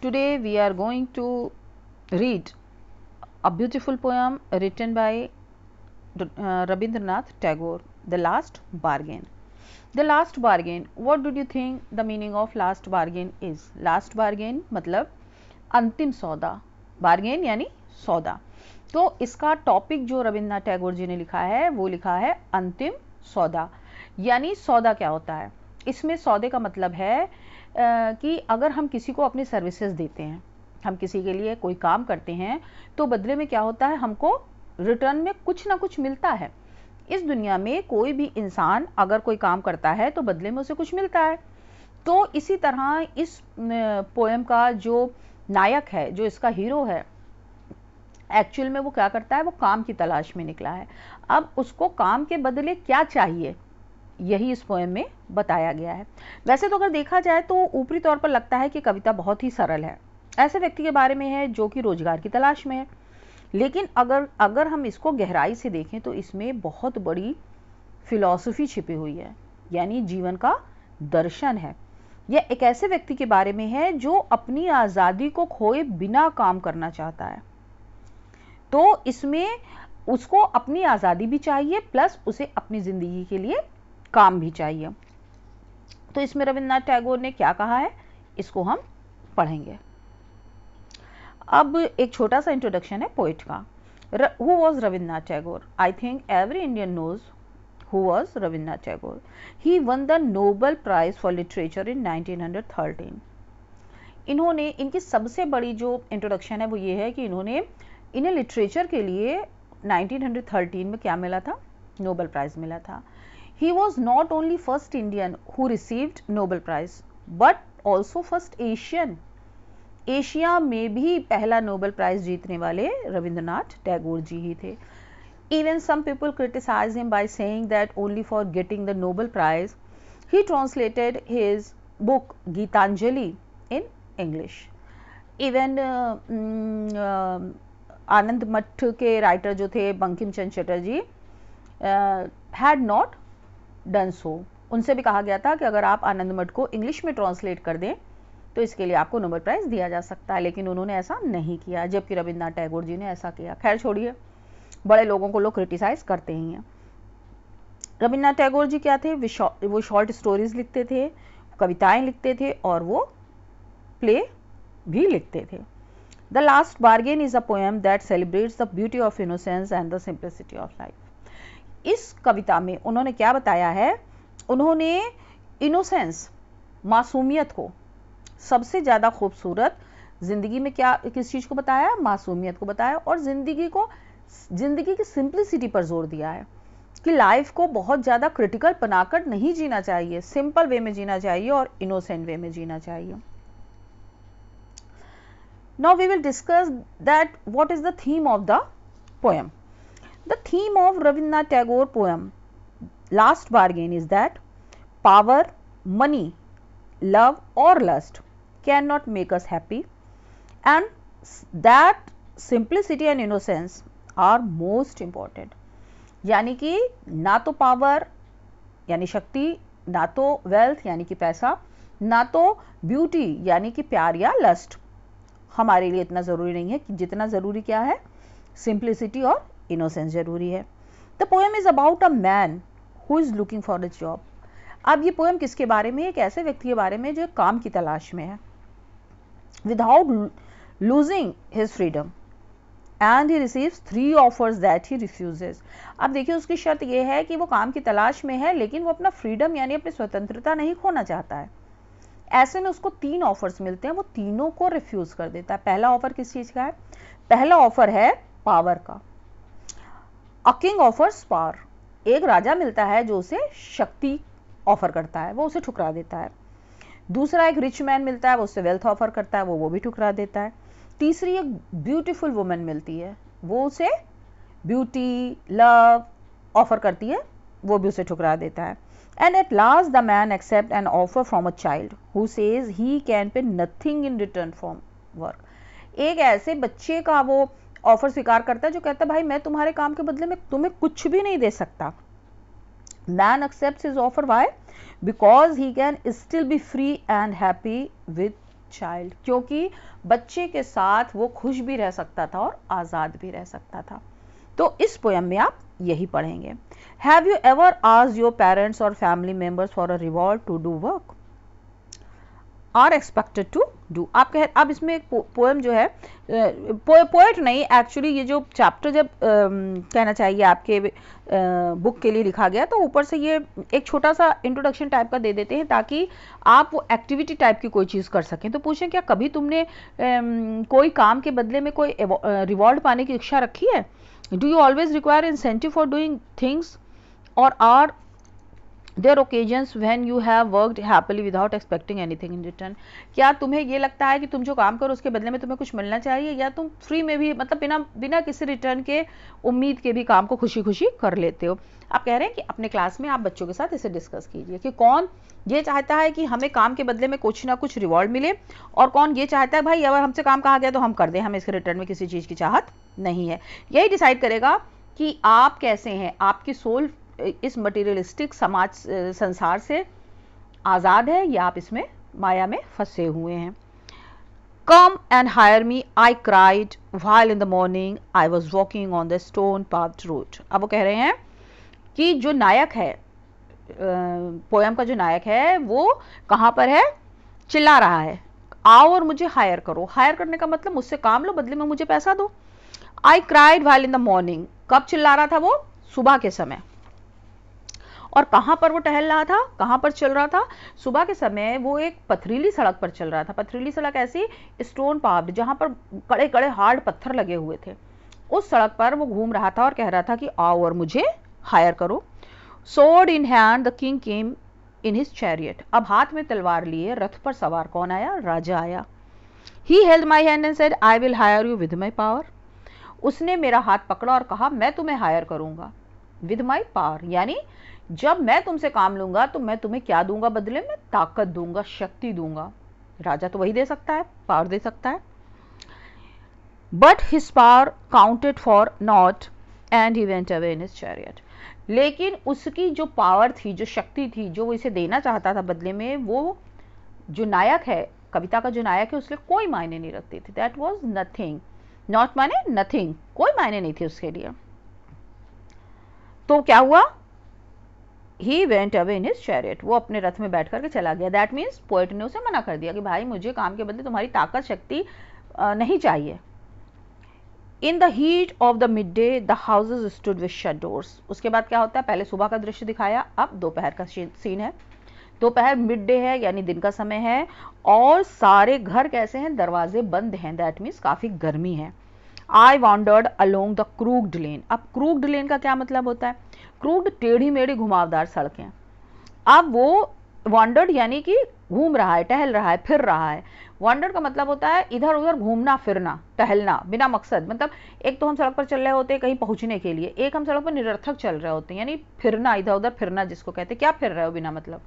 Today we are going to read a beautiful poem written by Rabindranath Tagore, The Last Bargain. The Last Bargain. What do you think the meaning of Last Bargain is? Last Bargain मतलब अंतिम सौदा. Bargain यानी सौदा. तो इसका topic जो रविन्द्रनाथ टैगोर जी ने लिखा है वो लिखा है अंतिम सौदा. यानी सौदा क्या होता है? इसमें सौदे का मतलब है कि अगर हम किसी को अपनी सर्विसेज देते हैं, हम किसी के लिए कोई काम करते हैं, तो बदले में क्या होता है, हमको रिटर्न में कुछ ना कुछ मिलता है. इस दुनिया में कोई भी इंसान अगर कोई काम करता है तो बदले में उसे कुछ मिलता है. तो इसी तरह इस पोएम का जो नायक है, जो इसका हीरो है, एक्चुअल में वो क्या करता है, वो काम की तलाश में निकला है. अब उसको काम के बदले क्या चाहिए, यही इस पोएम में बताया गया है. वैसे तो अगर देखा जाए तो ऊपरी तौर पर लगता है कि कविता बहुत ही सरल है. ऐसे व्यक्ति के बारे में है जो कि रोजगार की तलाश में है. लेकिन अगर हम इसको गहराई से देखें तो इसमें बहुत बड़ी फिलॉसफी छिपी हुई है, यानी जीवन का दर्शन है. यह एक ऐसे व्यक्ति के बारे में है जो अपनी आज़ादी को खोए बिना काम करना चाहता है. तो इसमें उसको अपनी आज़ादी भी चाहिए, प्लस उसे अपनी ज़िंदगी के लिए काम भी चाहिए. तो इसमें रविन्द्रनाथ टैगोर ने क्या कहा है, इसको हम पढ़ेंगे. अब एक छोटा सा इंट्रोडक्शन है पोइट का. Who was Rabindranath Tagore? I think every Indian knows who was Rabindranath Tagore. He won the Nobel prize for literature in 1913. इन्होंने, इनकी सबसे बड़ी जो इंट्रोडक्शन है वो ये है कि इन्हें लिटरेचर के लिए 1913 में क्या मिला था, नोबेल प्राइज मिला था. He was not only first Indian who received Nobel Prize, but also first Asian. Asia में भी पहला नोबेल प्राइज जीतने वाले रविंद्रनाथ टैगोर जी ही थे. Even some people criticize him by saying that only for getting the Nobel Prize, he translated his book Gitanjali in English. Even आनंद मठ के writer जो थे Bankim Chandra Chatterjee had not done so. उनसे भी कहा गया था कि अगर आप आनंद मठ को इंग्लिश में ट्रांसलेट कर दें तो इसके लिए आपको नोबेल प्राइज दिया जा सकता है, लेकिन उन्होंने ऐसा नहीं किया, जबकि रविन्द्रनाथ टैगोर जी ने ऐसा किया. खैर छोड़िए, बड़े लोगों को लोग क्रिटिसाइज करते ही हैं. रविन्द्रनाथ टैगोर जी क्या थे, वो शॉर्ट स्टोरीज लिखते थे, कविताएं लिखते थे और वो प्ले भी लिखते थे. The last bargain is a poem that celebrates the beauty of innocence and the simplicity of life. इस कविता में उन्होंने क्या बताया है, उन्होंने इनोसेंस, मासूमियत को सबसे ज़्यादा खूबसूरत, ज़िंदगी में क्या, किस चीज़ को बताया, मासूमियत को बताया, और ज़िंदगी की सिंप्लिसिटी पर जोर दिया है कि लाइफ को बहुत ज़्यादा क्रिटिकल बनाकर नहीं जीना चाहिए, सिंपल वे में जीना चाहिए और इनोसेंट वे में जीना चाहिए. Now we will discuss that what is the theme of the poem. The theme of Rabindranath Tagore poem Last Bargain is that power, money, love or lust cannot make us happy, and that simplicity and innocence are most important. यानी कि ना तो power यानी शक्ति, ना तो wealth यानी कि पैसा, ना तो ब्यूटी यानी कि प्यार या लस्ट हमारे लिए इतना ज़रूरी नहीं है. कि जितना ज़रूरी क्या है, सिंप्लिसिटी और इनोसेंस जरूरी है. The poem is about a man who is looking for a job. अब ये पोएम किसके बारे में, एक ऐसे व्यक्ति के बारे में जो काम की तलाश में है, without losing his freedom, and he receives 3 offers that he refuses. अब देखिए, उसकी शर्त यह है कि वो काम की तलाश में है, लेकिन वो अपना फ्रीडम यानी अपनी स्वतंत्रता नहीं खोना चाहता है. ऐसे में उसको 3 ऑफर्स मिलते हैं, वो तीनों को रिफ्यूज कर देता है. पहला ऑफर किस चीज का है, पहला ऑफर है पावर का. A king offers power. एक राजा मिलता है जो उसे शक्ति ऑफर करता है, वो उसे ठुकरा देता है. दूसरा एक रिच मैन मिलता है, वो उससे वेल्थ ऑफर करता है, वो भी ठुकरा देता है. तीसरी एक ब्यूटीफुल वुमन मिलती है, वो उसे ब्यूटी, लव ऑफर करती है, वो भी उसे ठुकरा देता है. And at last the man accept an offer from a child who says he can pay nothing in return from work. एक ऐसे बच्चे का वो ऑफर स्वीकार करता है जो कहता है भाई मैं तुम्हारे काम के बदले में तुम्हें कुछ भी नहीं दे सकता. Man accepts his offer. Why? Because he can still be free and happy with child, क्योंकि बच्चे के साथ वो खुश भी रह सकता था और आज़ाद भी रह सकता था। तो इस पोएम में आप यही पढ़ेंगे। Have you ever asked your parents और family members for a reward to do work are expected to do. आप कह, अब इसमें एक पोएम जो है, पोएट नहीं एक्चुअली, ये जो चैप्टर जब कहना चाहिए आपके बुक के लिए लिखा गया, तो ऊपर से ये एक छोटा सा इंट्रोडक्शन टाइप का दे देते हैं ताकि आप वो एक्टिविटी टाइप की कोई चीज़ कर सकें। तो पूछें क्या कभी तुमने कोई काम के बदले में कोई रिवॉर्ड पाने की इच्छा रखी है? Do you always require incentive for doing things और are there occasions when you have worked happily without expecting anything in return. क्या तुम्हें ये लगता है कि तुम जो काम करो उसके बदले में तुम्हें कुछ मिलना चाहिए, या तुम फ्री में भी, मतलब बिना किसी रिटर्न के उम्मीद के भी काम को खुशी खुशी कर लेते हो? आप कह रहे हैं कि अपने क्लास में आप बच्चों के साथ इसे डिस्कस कीजिए कि कौन ये चाहता है कि हमें काम के बदले में कुछ ना कुछ रिवॉर्ड मिले, और कौन ये चाहता है भाई अगर हमसे काम कहा गया तो हम कर दें, हमें इसके रिटर्न में किसी चीज़ की चाहत नहीं है। यही डिसाइड करेगा कि आप कैसे हैं, आपकी सोल इस मटेरियलिस्टिक समाज संसार से आज़ाद है या आप इसमें माया में फंसे हुए हैं। Come and hire me, I cried while in the morning I was walking on the stone paved road. अब वो कह रहे हैं कि जो नायक है, पोएम का जो नायक है वो कहाँ पर है? चिल्ला रहा है, आओ और मुझे हायर करो। हायर करने का मतलब मुझसे काम लो, बदले में मुझे पैसा दो। आई cried while in the morning, कब चिल्ला रहा था वो? सुबह के समय। और कहाँ पर वो टहल रहा था, कहाँ पर चल रहा था? सुबह के समय वो एक पथरीली सड़क पर चल रहा था। पथरीली सड़क ऐसी स्टोन पाव्ड, जहाँ पर कड़े कड़े हार्ड पत्थर लगे हुए थे, उस सड़क पर वो घूम रहा था और कह रहा था कि आओ और मुझे हायर करो। Sword in hand the king came in his chariot. अब हाथ में तलवार लिए रथ पर सवार कौन आया? राजा आया। He held my hand and said I will hire you with my power. उसने मेरा हाथ पकड़ा और कहा मैं तुम्हें हायर करूंगा विद माई पावर, यानी जब मैं तुमसे काम लूंगा तो मैं तुम्हें क्या दूंगा बदले में? ताकत दूंगा, शक्ति दूंगा। राजा तो वही दे सकता है, पावर दे सकता है। But his power counted for not and he went away in his chariot. लेकिन उसकी जो पावर थी, जो शक्ति थी, जो वो इसे देना चाहता था बदले में, वो जो नायक है, कविता का जो नायक है, उसके कोई मायने नहीं रखती थी। That was nothing. नॉट माने नथिंग, कोई मायने नहीं थी उसके लिए। तो क्या हुआ? He went away in his chariot, वो अपने रथ में बैठ करके चला गया। दैट मीन्स पोएट ने उसे मना कर दिया कि भाई मुझे काम के बदले तुम्हारी ताकत शक्ति नहीं चाहिए। In the heat of the mid day the houses stood with shut doors. उसके बाद क्या होता है? पहले सुबह का दृश्य दिखाया, अब दोपहर का सीन है। दोपहर मिड डे है, यानी दिन का समय है, और सारे घर कैसे हैं? दरवाजे बंद हैं। दैट मीन्स काफ़ी गर्मी है। I wandered along the crooked lane. अब क्रूक्ड लेन का क्या मतलब होता है? क्रूक्ड, टेढ़ी मेढ़ी घुमावदार सड़कें। अब वो वॉन्डर्ड यानी कि घूम रहा है, टहल रहा है, फिर रहा है। वॉन्डर्ड का मतलब होता है इधर उधर घूमना फिरना, टहलना बिना मकसद। मतलब एक तो हम सड़क पर चल रहे होते हैं कहीं पहुंचने के लिए, एक हम सड़क पर निरर्थक चल रहे होते हैं, यानी फिरना, इधर उधर फिरना जिसको कहते हैं। क्या फिर रहे हो बिना मतलब?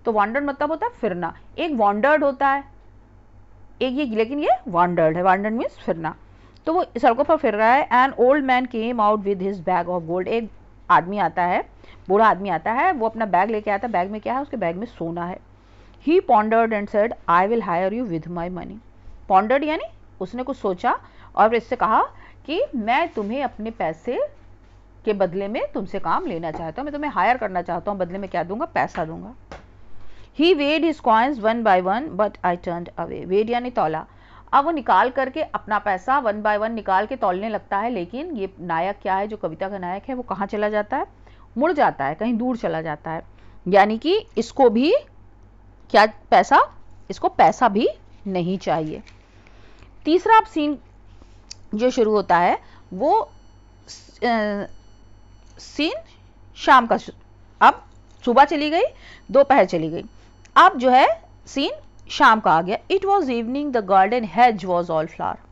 तो वॉन्डर्ड मतलब होता है फिरना। एक वॉन्डर्ड होता है, एक ये, लेकिन ये वॉन्डर्ड है। वॉन्डर्ड मीन्स फिरना। तो वो सड़कों पर फिर रहा है। An old man came out with his bag of gold. एक आदमी आता है, बूढ़ा आदमी आता है, वो अपना बैग लेके आता है। बैग में क्या है? उसके बैग में सोना है। He pondered and said I will hire you with my money. Pondered यानी उसने कुछ सोचा और इससे कहा कि मैं तुम्हें अपने पैसे के बदले में तुमसे काम लेना चाहता हूँ, मैं तुम्हें हायर करना चाहता हूँ, बदले में क्या दूंगा? पैसा दूंगा। He weighed his coins one by one but I turned away. Weighed यानी तौला। अब वो निकाल करके अपना पैसा वन बाय वन निकाल के तौलने लगता है, लेकिन ये नायक क्या है, जो कविता का नायक है, वो कहाँ चला जाता है? मुड़ जाता है, कहीं दूर चला जाता है। यानी कि इसको भी क्या पैसा, इसको पैसा भी नहीं चाहिए। तीसरा अब सीन जो शुरू होता है वो सीन शाम का। अब सुबह चली गई, दोपहर चली गई, अब जो है सीन शाम का आ गया। It was evening the garden hedge was all flower.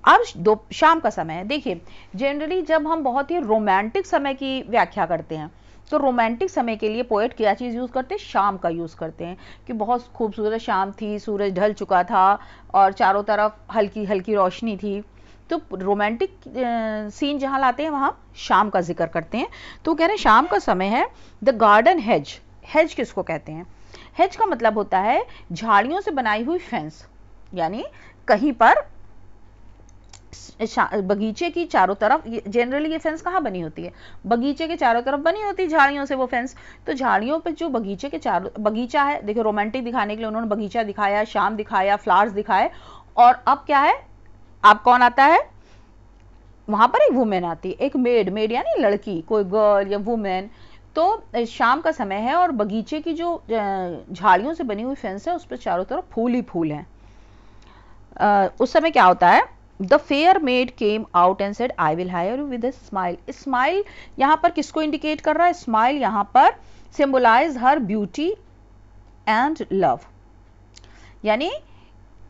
अब शाम का समय है। देखिए जनरली जब हम बहुत ही रोमांटिक समय की व्याख्या करते हैं तो रोमांटिक समय के लिए पोएट क्या चीज़ यूज़ करते हैं? शाम का यूज़ करते हैं कि बहुत खूबसूरत शाम थी, सूरज ढल चुका था और चारों तरफ हल्की हल्की रोशनी थी। तो रोमांटिक सीन जहाँ लाते हैं वहाँ शाम का जिक्र करते हैं। तो कह रहे हैं शाम का समय है। द गार्डन हेज, हेज किसको कहते हैं? हेज का मतलब होता है झाड़ियों से बनाई हुई फेंस, यानी कहीं पर बगीचे की चारों तरफ, जनरली ये फेंस कहाँ बनी होती है, बगीचे के चारों तरफ बनी होती है झाड़ियों से वो फेंस। तो झाड़ियों पे जो बगीचे के चारों, बगीचा है, देखो रोमांटिक दिखाने के लिए उन्होंने बगीचा दिखाया, शाम दिखाया, फ्लावर्स दिखाए, और अब क्या है, अब कौन आता है वहां पर, एक वुमेन आती है, एक मेड यानी लड़की, कोई गर्ल या वुमेन। तो शाम का समय है और बगीचे की जो झाड़ियों से बनी हुई फेंस है उस पर चारों तरफ फूल ही फूल हैं। उस समय क्या होता है, the fair made came out and said I will hire you with a smile. Smile यहाँ पर किसको इंडिकेट कर रहा है, स्माइल यहाँ पर symbolise her beauty and love, यानी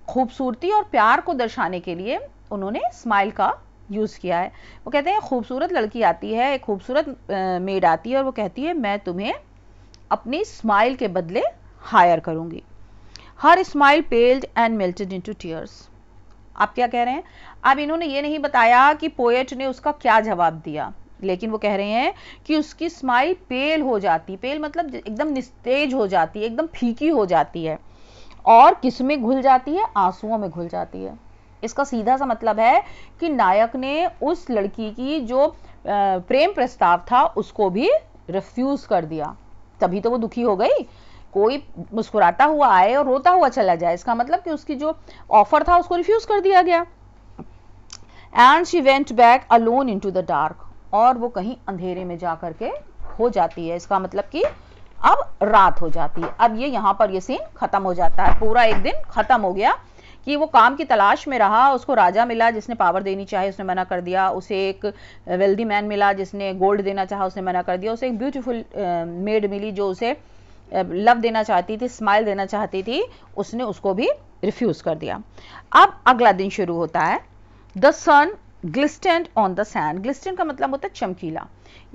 खूबसूरती और प्यार को दर्शाने के लिए उन्होंने स्माइल का यूज किया है। वो कहते हैं खूबसूरत लड़की आती है, एक खूबसूरत मेड आती है और वो कहती है मैं तुम्हें अपनी स्माइल के बदले हायर करूंगी। Her smile पेल्ड and melted into tears. आप क्या कह रहे हैं, अब इन्होंने ये नहीं बताया कि पोएट ने उसका क्या जवाब दिया, लेकिन वो कह रहे हैं कि उसकी स्माइल पेल हो जाती, पेल मतलब एकदम निस्तेज हो जाती है, एकदम फीकी हो जाती है, और किस में घुल जाती है, आंसुओं में घुल जाती है। इसका सीधा सा मतलब है कि नायक ने उस लड़की की जो प्रेम प्रस्ताव था उसको भी रिफ्यूज कर दिया, तभी तो वो दुखी हो गई। कोई मुस्कुराता हुआ आए और रोता हुआ चला जाए, इसका मतलब कि उसकी जो ऑफर था उसको रिफ्यूज कर दिया गया। And she went back alone into the dark, और वो कहीं अंधेरे में जा करके हो जाती है। इसका मतलब कि अब रात हो जाती है। अब ये यहाँ पर ये सीन खत्म हो जाता है, पूरा एक दिन खत्म हो गया कि वो काम की तलाश में रहा, उसको राजा मिला जिसने पावर देनी चाहे उसने मना कर दिया, उसे एक वेल्दी मैन मिला जिसने गोल्ड देना चाहा उसने मना कर दिया, उसे एक ब्यूटीफुल मेड मिली जो उसे लव देना चाहती थी, स्माइल देना चाहती थी, उसने उसको भी रिफ्यूज कर दिया। अब अगला दिन शुरू होता है। The sun glistened on the sand. Glistened का मतलब होता है चमकीला,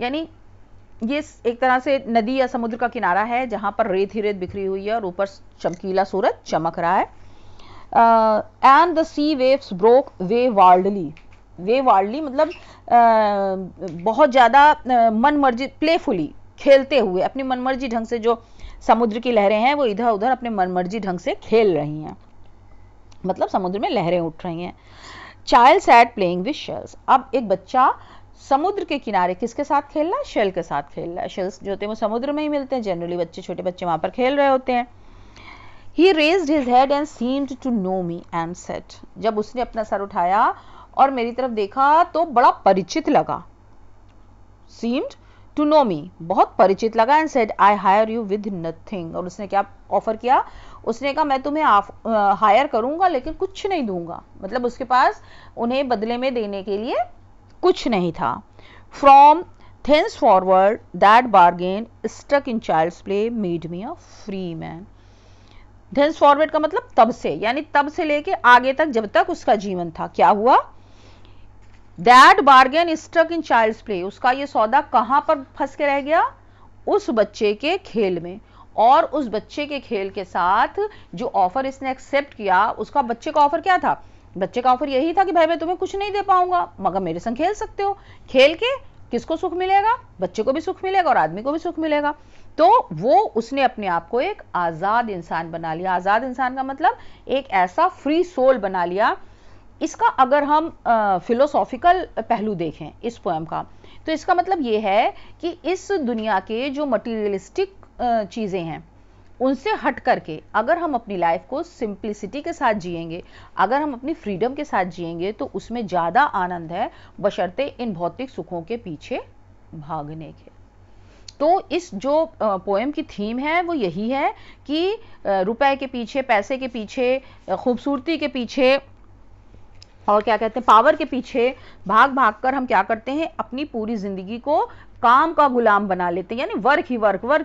यानी ये एक तरह से नदी या समुद्र का किनारा है जहां पर रेत ही रेत बिखरी हुई है और ऊपर चमकीला सूरज चमक रहा है। And the sea waves broke waywardly. Waywardly मतलब बहुत ज़्यादा मनमर्जी, प्लेफुली, खेलते हुए, अपनी मनमर्जी ढंग से जो समुद्र की लहरें हैं वो इधर उधर अपने मनमर्जी ढंग से खेल रही हैं, मतलब समुद्र में लहरें उठ रही हैं। Child sat playing with shells. अब एक बच्चा समुद्र के किनारे किसके साथ खेल रहा है, शेल के साथ खेल रहा है। शेल्स जो होते हैं वो समुद्र में ही मिलते हैं, जनरली बच्चे, छोटे बच्चे वहां पर खेल रहे होते हैं। He raised his head and seemed to know me and said, जब उसने अपना सर उठाया और मेरी तरफ देखा तो बड़ा परिचित लगा, seemed to know me, बहुत परिचित लगा, and said I hire you with nothing, और उसने क्या ऑफर किया, उसने कहा मैं तुम्हें हायर करूंगा लेकिन कुछ नहीं दूंगा, मतलब उसके पास उन्हें बदले में देने के लिए कुछ नहीं था। From thenceforward that bargain stuck in child's play made me a free man. Thenceforward का मतलब तब से, यानी तब से लेके आगे तक, जब तक उसका जीवन था। क्या हुआ, That bargain stuck in child's play, उसका ये सौदा कहां पर फंस के रह गया, उस बच्चे के खेल में। और उस बच्चे के खेल के साथ जो ऑफर इसने एक्सेप्ट किया, उसका बच्चे का ऑफर क्या था, बच्चे का ऑफर यही था कि भाई मैं तुम्हें कुछ नहीं दे पाऊंगा मगर मेरे संग खेल सकते हो। खेल के किसको सुख मिलेगा, बच्चे को भी सुख मिलेगा और आदमी को भी सुख मिलेगा। तो वो उसने अपने आप को एक आज़ाद इंसान बना लिया। आज़ाद इंसान का मतलब एक ऐसा फ्री सोल बना लिया। इसका अगर हम फिलोसॉफिकल पहलू देखें इस पोएम का, तो इसका मतलब ये है कि इस दुनिया के जो मटीरियलिस्टिक चीज़ें हैं उनसे हट करके अगर हम अपनी लाइफ को सिंप्लिसिटी के साथ जिएंगे, अगर हम अपनी फ्रीडम के साथ जिएंगे तो उसमें ज़्यादा आनंद है, बशर्ते इन भौतिक सुखों के पीछे भागने के। तो इस जो पोएम की थीम है वो यही है कि रुपए के पीछे, पैसे के पीछे, खूबसूरती के पीछे और क्या कहते हैं पावर के पीछे भाग भाग कर हम क्या करते हैं, अपनी पूरी जिंदगी को काम का गुलाम बना लेते हैं, यानी वर्क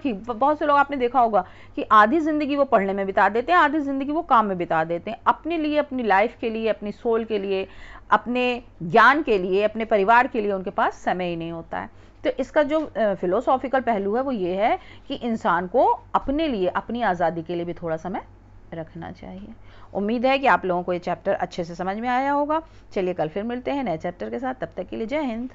ही। बहुत से लोग आपने देखा होगा कि आधी जिंदगी वो पढ़ने में बिता देते हैं, आधी जिंदगी वो काम में बिता देते हैं। अपने लिए, अपनी लाइफ के लिए, अपनी सोल के लिए, अपने ज्ञान के लिए, अपने परिवार के लिए उनके पास समय ही नहीं होता है। तो इसका जो फिलोसॉफिकल पहलू है वो ये है कि इंसान को अपने लिए, अपनी आज़ादी के लिए भी थोड़ा समय रखना चाहिए। उम्मीद है कि आप लोगों को ये चैप्टर अच्छे से समझ में आया होगा। चलिए कल फिर मिलते हैं नए चैप्टर के साथ, तब तक के लिए जय हिंद।